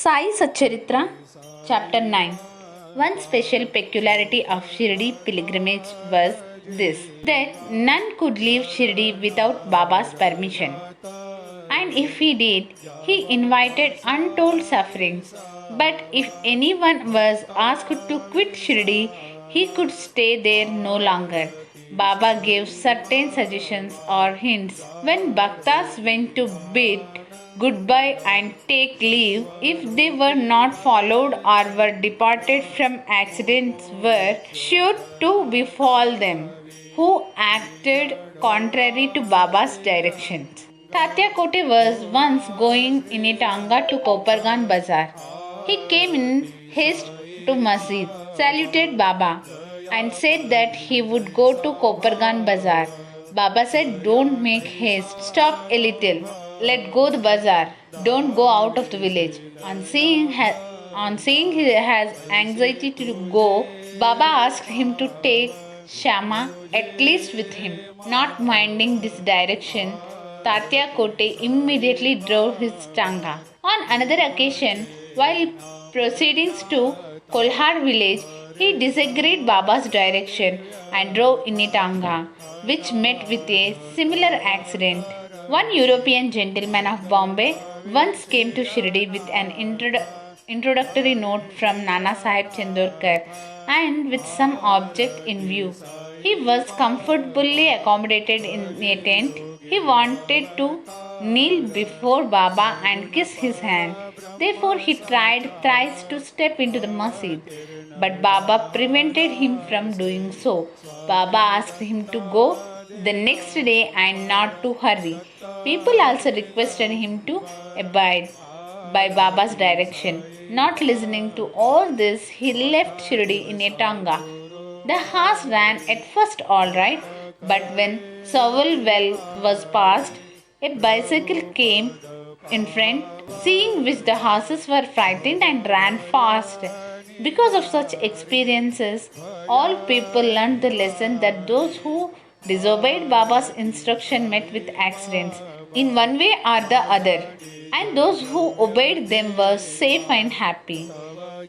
Sai Satcharitra, Chapter 9. One special peculiarity of Shirdi pilgrimage was this, that none could leave Shirdi without Baba's permission. And if he did, he invited untold suffering. But if anyone was asked to quit Shirdi, he could stay there no longer. Baba gave certain suggestions or hints. When Bhaktas went to bid goodbye and take leave, if they were not followed or were departed from accidents, were sure to befall them, who acted contrary to Baba's directions. Tatya Kote was once going in a tanga to Kopargan Bazaar. He came in haste to Masjid, saluted Baba, and said that he would go to Kopargan Bazaar. Baba said, "Don't make haste, stop a little, let go the bazaar, don't go out of the village." On seeing he has anxiety to go, Baba asked him to take Shama at least with him. Not minding this direction, Tatya Kote immediately drove his tanga. On another occasion, while proceeding to Kolhar village, he disagreed Baba's direction and drove in a tanga, which met with a similar accident. One European gentleman of Bombay once came to Shirdi with an introductory note from Nana Sahib Chandorkar and with some object in view. He was comfortably accommodated in a tent. He wanted to kneel before Baba and kiss his hand. Therefore, he tried thrice to step into the masjid, but Baba prevented him from doing so. Baba asked him to go the next day and not to hurry. People also requested him to abide by Baba's direction. Not listening to all this, he left Shirdi in a tanga. The horse ran at first all right, but when Sowell Well was passed, a bicycle came in front, seeing which the horses were frightened and ran fast. Because of such experiences, all people learned the lesson that those who disobeyed Baba's instruction met with accidents in one way or the other, and those who obeyed them were safe and happy.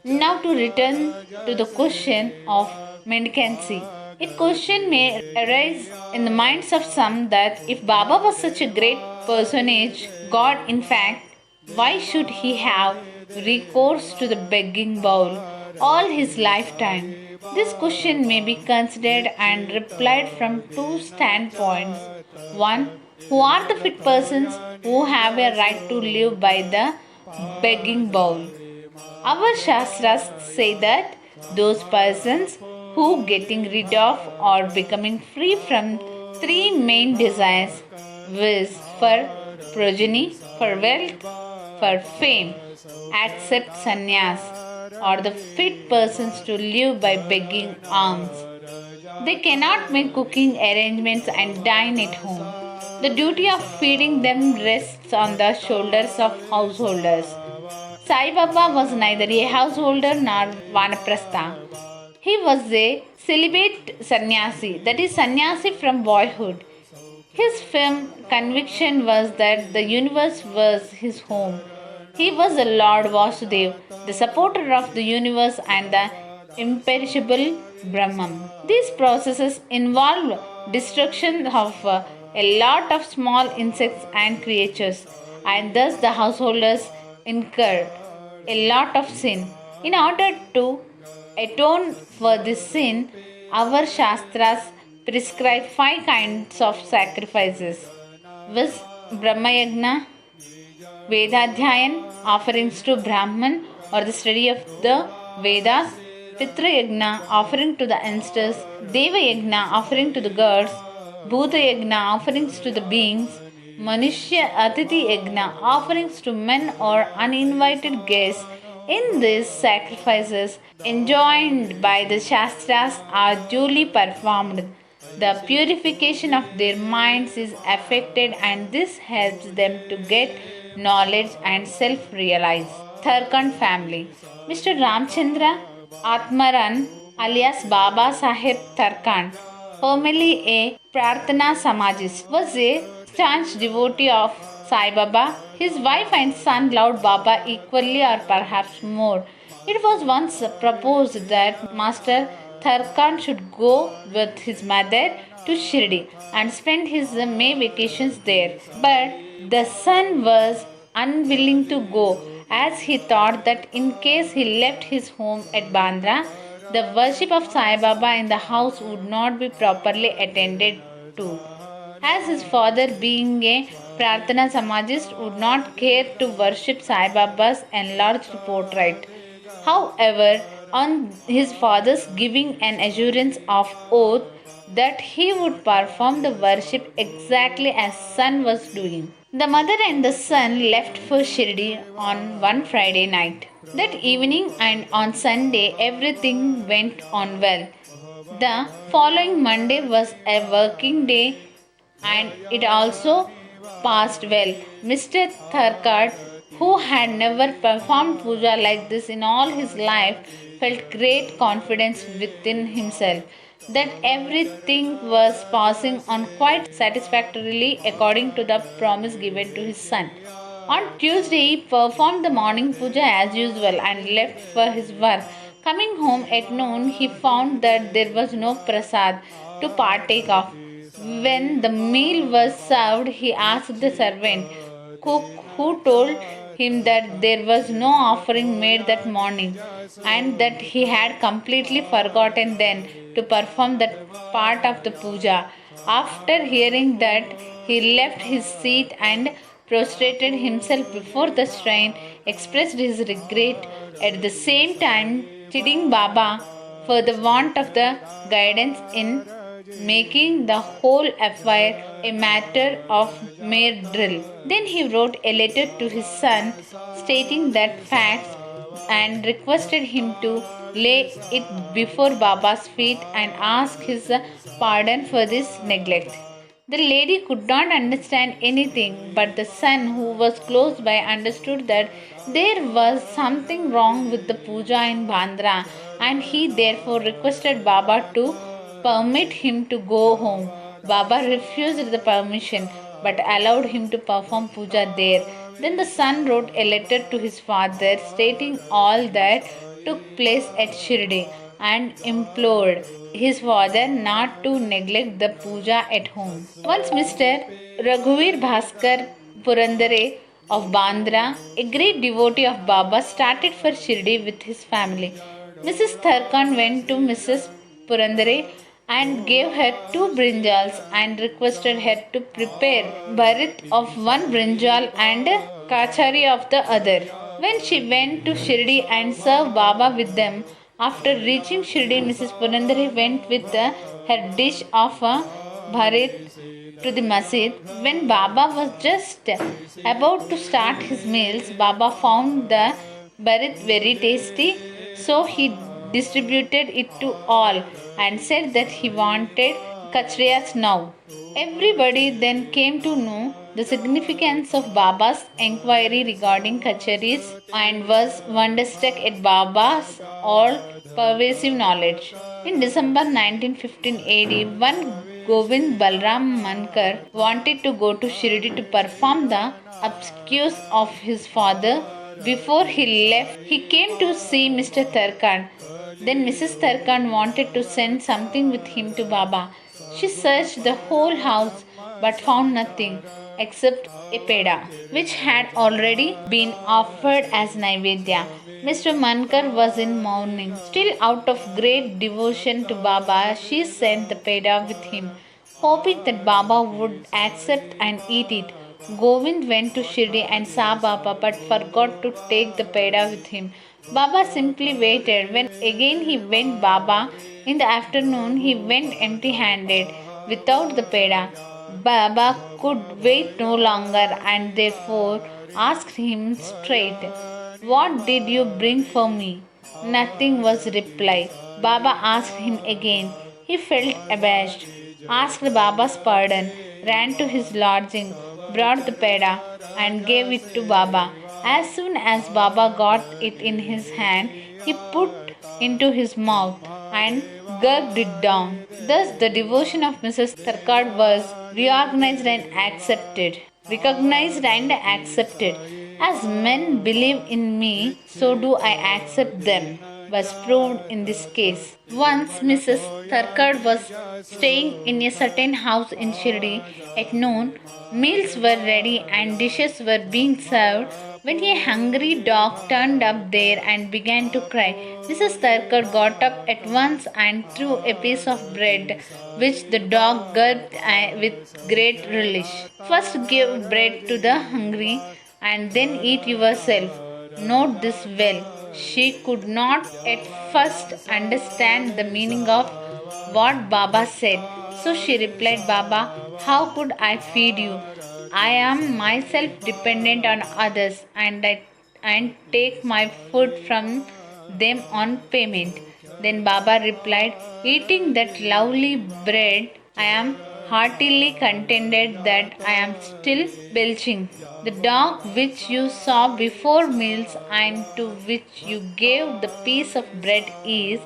Now, to return to the question of mendicancy. A question may arise in the minds of some that if Baba was such a great personage, God in fact, why should he have recourse to the begging bowl all his lifetime? This question may be considered and replied from two standpoints. One, who are the fit persons who have a right to live by the begging bowl? Our Shastras say that those persons who getting rid of or becoming free from three main desires, viz. For progeny, for wealth, for fame, accept sannyas, or the fit persons to live by begging alms. They cannot make cooking arrangements and dine at home. The duty of feeding them rests on the shoulders of householders. Sai Baba was neither a householder nor vanaprastha. He was a celibate sannyasi, that is, sannyasi from boyhood. His firm conviction was that the universe was his home. He was the Lord Vasudev, the supporter of the universe and the imperishable Brahman. These processes involve destruction of a lot of small insects and creatures, and thus the householders incur a lot of sin. In order to atone for this sin, our Shastras prescribe 5 kinds of sacrifices, viz. Brahmayagna, Vedadhyayan, offerings to Brahman or the study of the Vedas, Pitra Yagna, offering to the ancestors, Deva Yagna, offering to the gods, Bhuta Yagna, offerings to the beings, Manushya Atiti Yagna, offerings to men or uninvited guests. In these sacrifices, enjoined by the Shastras, are duly performed. The purification of their minds is effected, and this helps them to get knowledge and self-realize. Tharkand family. Mr. Ramchandra Atmaran alias Baba Sahib Tharkand, formerly a Prarthana Samajist, was a staunch devotee of Sai Baba. His wife and son loved Baba equally or perhaps more. It was once proposed that Master Tharkan should go with his mother to Shirdi and spend his May vacations there. But the son was unwilling to go as he thought that in case he left his home at Bandra, the worship of Sai Baba in the house would not be properly attended to. As his father, being a Prarthana Samajist, would not care to worship Sai Baba's enlarged portrait. However, on his father's giving an assurance of oath that he would perform the worship exactly as son was doing. The mother and the son left for Shirdi on one Friday night. That evening and on Sunday everything went on well. The following Monday was a working day and it also passed well. Mr. Tharkar, who had never performed puja like this in all his life, felt great confidence within himself that everything was passing on quite satisfactorily according to the promise given to his son. On Tuesday, he performed the morning puja as usual and left for his work. Coming home at noon, he found that there was no prasad to partake of. When the meal was served, he asked the servant cook, who told him that there was no offering made that morning and that he had completely forgotten then to perform that part of the puja. After hearing that, he left his seat and prostrated himself before the shrine, expressed his regret, at the same time chiding Baba for the want of the guidance in making the whole affair a matter of mere drill. Then he wrote a letter to his son stating that facts and requested him to lay it before Baba's feet and ask his pardon for this neglect. The lady could not understand anything, but the son, who was close by, understood that there was something wrong with the puja in Bandra, and he therefore requested Baba to permit him to go home. Baba refused the permission but allowed him to perform puja there. Then the son wrote a letter to his father stating all that took place at Shirdi and implored his father not to neglect the puja at home. Once Mr. Raghuveer Bhaskar Purandare of Bandra, a great devotee of Baba, started for Shirdi with his family. Mrs. Tharkan went to Mrs. Purandare and gave her 2 brinjals and requested her to prepare bharit of one brinjal and kachari of the other. When she went to Shirdi and served Baba with them, after reaching Shirdi, Mrs. Purandare went with her dish of bharit to the masjid. When Baba was just about to start his meals, Baba found the bharit very tasty, so he distributed it to all and said that he wanted kachriyas now. Everybody then came to know the significance of Baba's enquiry regarding kacharis and was wonderstruck at Baba's all-pervasive knowledge. In December 1915 AD, one Govind Balram Mankar wanted to go to Shirdi to perform the obsequies of his father. Before he left, he came to see Mr. Tharkan. Then Mrs. Tharkan wanted to send something with him to Baba. She searched the whole house but found nothing except a peda, which had already been offered as Naivedya. Mr. Mankar was in mourning. Still, out of great devotion to Baba, she sent the peda with him, hoping that Baba would accept and eat it. Govind went to Shirdi and saw Baba but forgot to take the peda with him. Baba simply waited. When again he went Baba in the afternoon, he went empty handed without the peda. Baba could wait no longer and therefore asked him straight, "What did you bring for me?" Nothing was reply. Baba asked him again. He felt abashed, asked Baba's pardon, ran to his lodging, brought the peda and gave it to Baba. As soon as Baba got it in his hand, he put into his mouth and gulped it down. Thus, the devotion of Mrs. Tharkar was reorganized and accepted. recognized and accepted. As men believe in me, so do I accept them, was proved in this case. Once Mrs. Tharkar was staying in a certain house in Shirdi at noon. Meals were ready and dishes were being served when a hungry dog turned up there and began to cry. Mrs. Tharkar got up at once and threw a piece of bread, which the dog gulped with great relish. First give bread to the hungry and then eat yourself. Note this well. She could not at first understand the meaning of what Baba said. So she replied, Baba, how could I feed you? I am myself dependent on others and take my food from them on payment. Then Baba replied, eating that lovely bread, I am heartily contented that I am still belching. The dog which you saw before meals and to which you gave the piece of bread is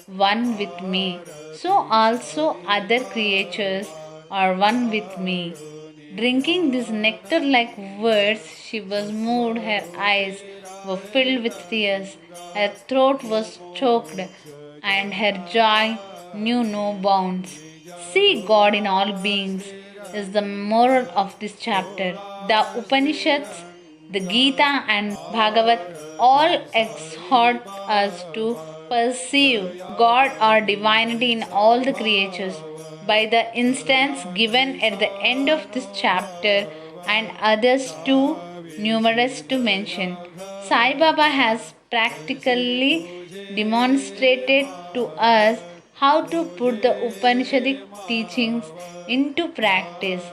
one with me. So also other creatures are one with me. Drinking these nectar like words, she was moved, her eyes were filled with tears, her throat was choked, and her joy knew no bounds. See God in all beings is the moral of this chapter. The Upanishads, the Gita, and Bhagavat all exhort us to perceive God or divinity in all the creatures. By the instance given at the end of this chapter and others too numerous to mention, Sai Baba has practically demonstrated to us how to put the Upanishadic teachings into practice.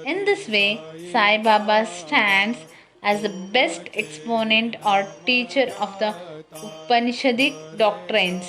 In this way, Sai Baba stands as the best exponent or teacher of the Upanishadic doctrines.